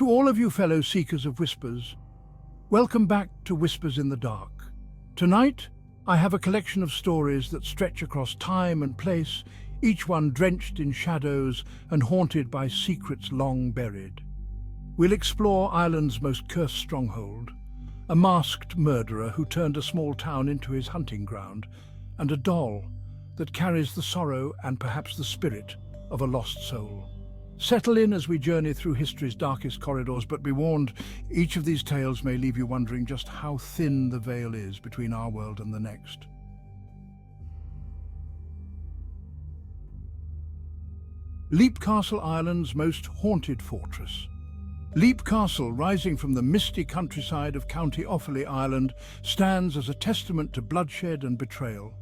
To all of you fellow seekers of whispers, welcome back to Whispers in the Dark. Tonight, I have a collection of stories that stretch across time and place, each one drenched in shadows and haunted by secrets long buried. We'll explore Ireland's most cursed stronghold, a masked murderer who turned a small town into his hunting ground, and a doll that carries the sorrow and perhaps the spirit of a lost soul. Settle in as we journey through history's darkest corridors, but be warned, each of these tales may leave you wondering just how thin the veil is between our world and the next. Leap Castle, Ireland's most haunted fortress. Leap Castle, rising from the misty countryside of County Offaly, Ireland, stands as a testament to bloodshed and betrayal.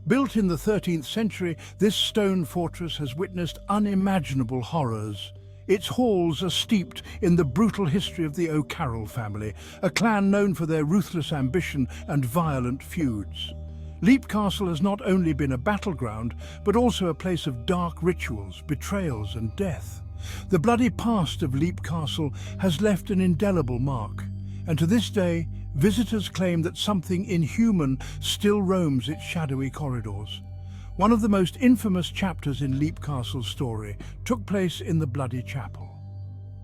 Built in the 13th century, this stone fortress has witnessed unimaginable horrors. Its halls are steeped in the brutal history of the O'Carroll family, a clan known for their ruthless ambition and violent feuds. Leap Castle has not only been a battleground, but also a place of dark rituals, betrayals and death. The bloody past of Leap Castle has left an indelible mark, and to this day, visitors claim that something inhuman still roams its shadowy corridors. One of the most infamous chapters in Leap Castle's story took place in the Bloody Chapel.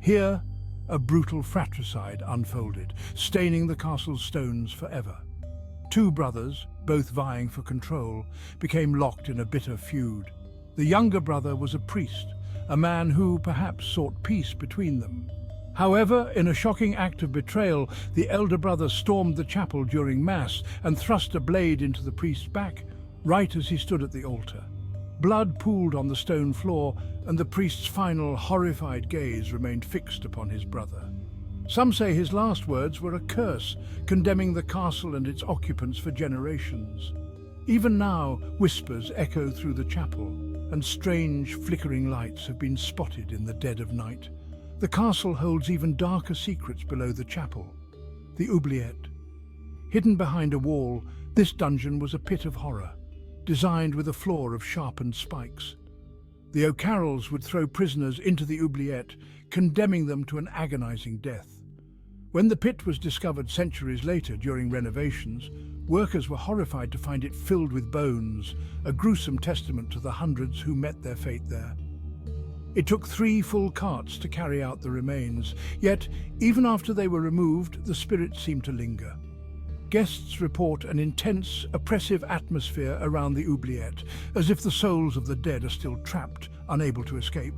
Here, a brutal fratricide unfolded, staining the castle's stones forever. Two brothers, both vying for control, became locked in a bitter feud. The younger brother was a priest, a man who perhaps sought peace between them. However, in a shocking act of betrayal, the elder brother stormed the chapel during Mass and thrust a blade into the priest's back, right as he stood at the altar. Blood pooled on the stone floor, and the priest's final, horrified gaze remained fixed upon his brother. Some say his last words were a curse, condemning the castle and its occupants for generations. Even now, whispers echo through the chapel, and strange, flickering lights have been spotted in the dead of night. The castle holds even darker secrets below the chapel. The oubliette. Hidden behind a wall, this dungeon was a pit of horror, designed with a floor of sharpened spikes. The O'Carrolls would throw prisoners into the oubliette, condemning them to an agonizing death. When the pit was discovered centuries later during renovations, workers were horrified to find it filled with bones, a gruesome testament to the hundreds who met their fate there. It took 3 full carts to carry out the remains, yet even after they were removed, the spirits seemed to linger. Guests report an intense, oppressive atmosphere around the oubliette, as if the souls of the dead are still trapped, unable to escape.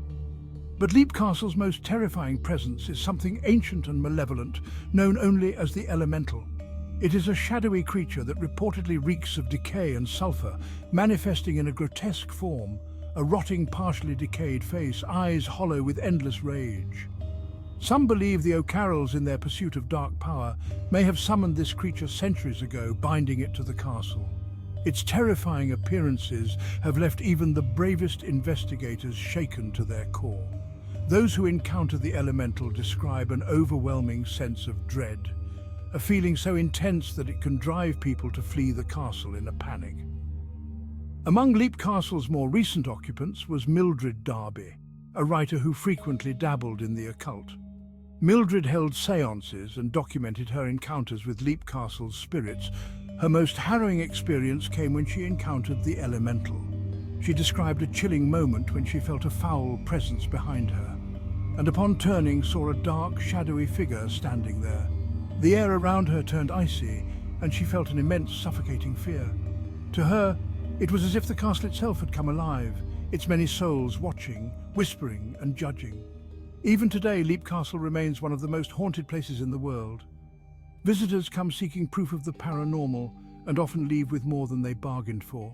But Leap Castle's most terrifying presence is something ancient and malevolent, known only as the Elemental. It is a shadowy creature that reportedly reeks of decay and sulfur, manifesting in a grotesque form, a rotting, partially decayed face, eyes hollow with endless rage. Some believe the O'Carrolls, in their pursuit of dark power, may have summoned this creature centuries ago, binding it to the castle. Its terrifying appearances have left even the bravest investigators shaken to their core. Those who encounter the Elemental describe an overwhelming sense of dread, a feeling so intense that it can drive people to flee the castle in a panic. Among Leap Castle's more recent occupants was Mildred Darby, a writer who frequently dabbled in the occult. Mildred held séances and documented her encounters with Leap Castle's spirits. Her most harrowing experience came when she encountered the Elemental. She described a chilling moment when she felt a foul presence behind her, and upon turning saw a dark, shadowy figure standing there. The air around her turned icy, and she felt an immense, suffocating fear. To her, it was as if the castle itself had come alive, its many souls watching, whispering and judging. Even today, Leap Castle remains one of the most haunted places in the world. Visitors come seeking proof of the paranormal and often leave with more than they bargained for.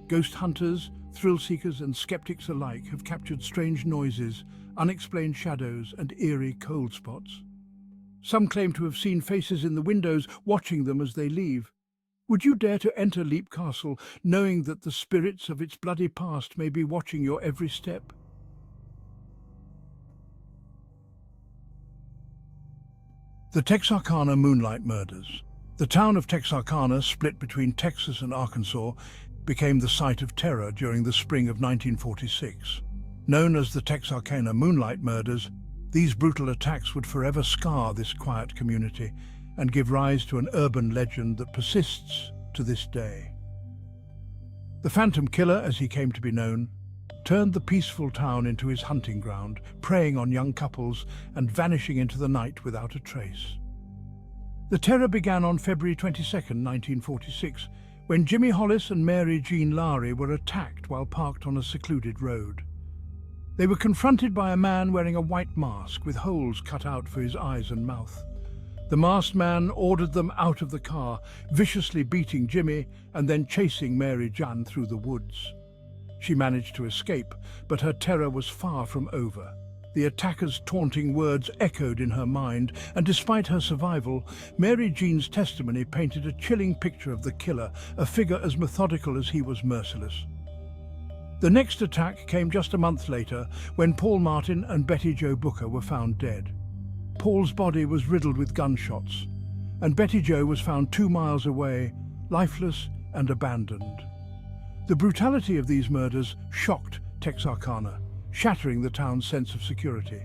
Ghost hunters, thrill seekers and skeptics alike have captured strange noises, unexplained shadows and eerie cold spots. Some claim to have seen faces in the windows, watching them as they leave. Would you dare to enter Leap Castle, knowing that the spirits of its bloody past may be watching your every step? The Texarkana Moonlight Murders. The town of Texarkana, split between Texas and Arkansas, became the site of terror during the spring of 1946. Known as the Texarkana Moonlight Murders, These brutal attacks would forever scar this quiet community and give rise to an urban legend that persists to this day. The Phantom Killer, as he came to be known, turned the peaceful town into his hunting ground, preying on young couples and vanishing into the night without a trace. The terror began on February 22, 1946, when Jimmy Hollis and Mary Jean Lowry were attacked while parked on a secluded road. They were confronted by a man wearing a white mask with holes cut out for his eyes and mouth. The masked man ordered them out of the car, viciously beating Jimmy and then chasing Mary Jean through the woods. She managed to escape, but her terror was far from over. The attackers' taunting words echoed in her mind, and despite her survival, Mary Jean's testimony painted a chilling picture of the killer, a figure as methodical as he was merciless. The next attack came just a month later, when Paul Martin and Betty Jo Booker were found dead. Paul's body was riddled with gunshots, and Betty Jo was found 2 miles away, lifeless and abandoned. The brutality of these murders shocked Texarkana, shattering the town's sense of security.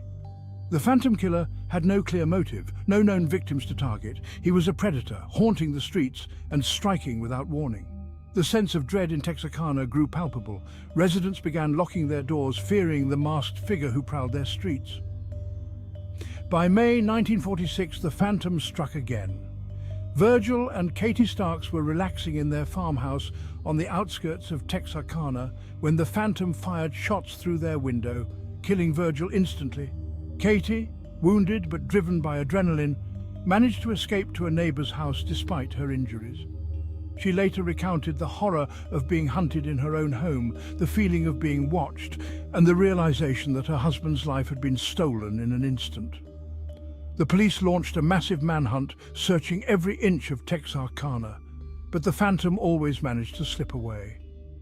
The Phantom Killer had no clear motive, no known victims to target. He was a predator, haunting the streets and striking without warning. The sense of dread in Texarkana grew palpable. Residents began locking their doors, fearing the masked figure who prowled their streets. By May 1946, the Phantom struck again. Virgil and Katie Starks were relaxing in their farmhouse on the outskirts of Texarkana when the Phantom fired shots through their window, killing Virgil instantly. Katie, wounded but driven by adrenaline, managed to escape to a neighbor's house despite her injuries. She later recounted the horror of being hunted in her own home, the feeling of being watched, and the realization that her husband's life had been stolen in an instant. The police launched a massive manhunt, searching every inch of Texarkana, but the Phantom always managed to slip away.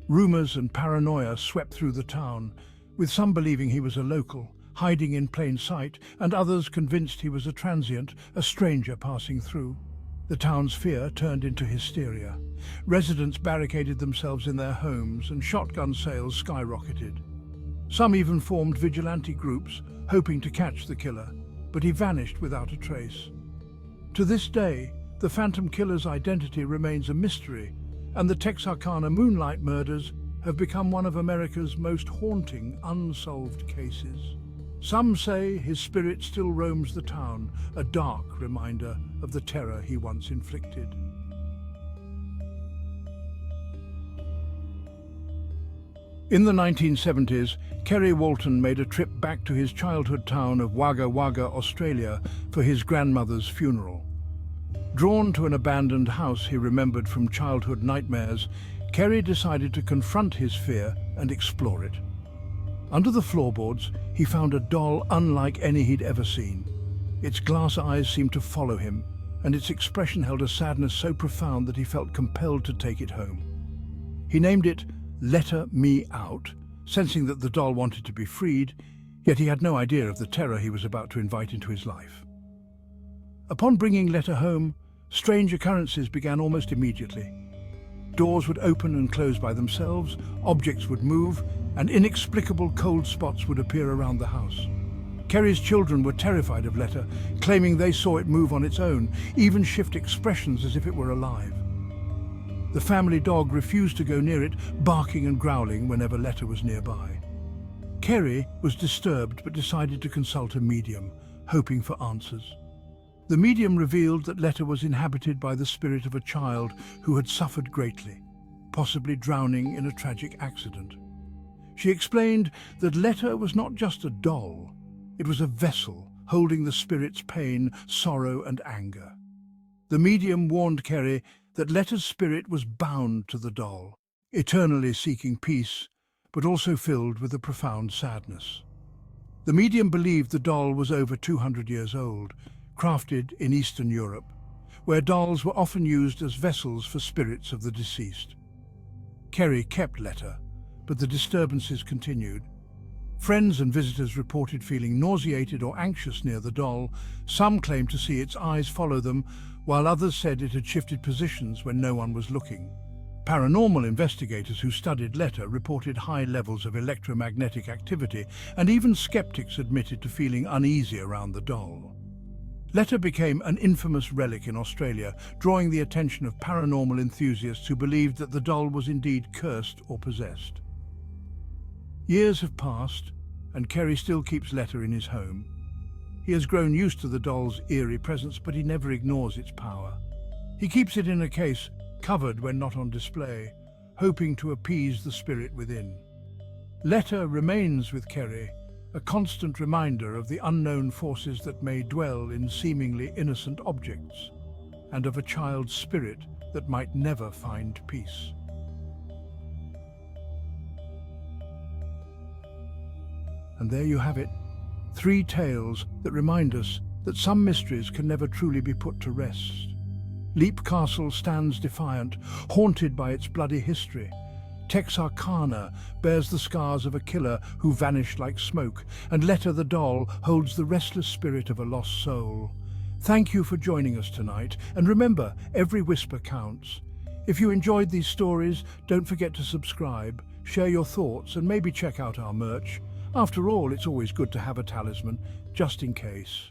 Rumors and paranoia swept through the town, with some believing he was a local, hiding in plain sight, and others convinced he was a transient, a stranger passing through. The town's fear turned into hysteria. Residents barricaded themselves in their homes, and shotgun sales skyrocketed. Some even formed vigilante groups, hoping to catch the killer, but he vanished without a trace. To this day, the Phantom Killer's identity remains a mystery, and the Texarkana Moonlight Murders have become one of America's most haunting, unsolved cases. Some say his spirit still roams the town, a dark reminder of the terror he once inflicted. In the 1970s, Kerry Walton made a trip back to his childhood town of Wagga Wagga, Australia, for his grandmother's funeral. Drawn to an abandoned house he remembered from childhood nightmares, Kerry decided to confront his fear and explore it. Under the floorboards, he found a doll unlike any he'd ever seen. Its glass eyes seemed to follow him, and its expression held a sadness so profound that he felt compelled to take it home. He named it Letta Me Out, sensing that the doll wanted to be freed, yet he had no idea of the terror he was about to invite into his life. Upon bringing Letta home, strange occurrences began almost immediately. Doors would open and close by themselves, objects would move, and inexplicable cold spots would appear around the house. Kerry's children were terrified of Letta, claiming they saw it move on its own, even shift expressions as if it were alive. The family dog refused to go near it, barking and growling whenever Letta was nearby. Kerry was disturbed but decided to consult a medium, hoping for answers. The medium revealed that Letta was inhabited by the spirit of a child who had suffered greatly, possibly drowning in a tragic accident. She explained that Letta was not just a doll, it was a vessel holding the spirit's pain, sorrow and anger. The medium warned Kerry that Letta's spirit was bound to the doll, eternally seeking peace, but also filled with a profound sadness. The medium believed the doll was over 200 years old, crafted in Eastern Europe, where dolls were often used as vessels for spirits of the deceased. Kerry kept Letta, but the disturbances continued. Friends and visitors reported feeling nauseated or anxious near the doll. Some claimed to see its eyes follow them, while others said it had shifted positions when no one was looking. Paranormal investigators who studied Letta reported high levels of electromagnetic activity, and even skeptics admitted to feeling uneasy around the doll. Letta became an infamous relic in Australia, drawing the attention of paranormal enthusiasts who believed that the doll was indeed cursed or possessed. Years have passed, and Kerry still keeps Letta in his home. He has grown used to the doll's eerie presence, but he never ignores its power. He keeps it in a case, covered when not on display, hoping to appease the spirit within. Letta remains with Kerry, a constant reminder of the unknown forces that may dwell in seemingly innocent objects, and of a child's spirit that might never find peace. And there you have it, 3 tales that remind us that some mysteries can never truly be put to rest. Leap Castle stands defiant, haunted by its bloody history. Texarkana bears the scars of a killer who vanished like smoke, and Letta the doll holds the restless spirit of a lost soul. Thank you for joining us tonight, and remember, every whisper counts. If you enjoyed these stories, don't forget to subscribe, share your thoughts, and maybe check out our merch. After all, it's always good to have a talisman, just in case.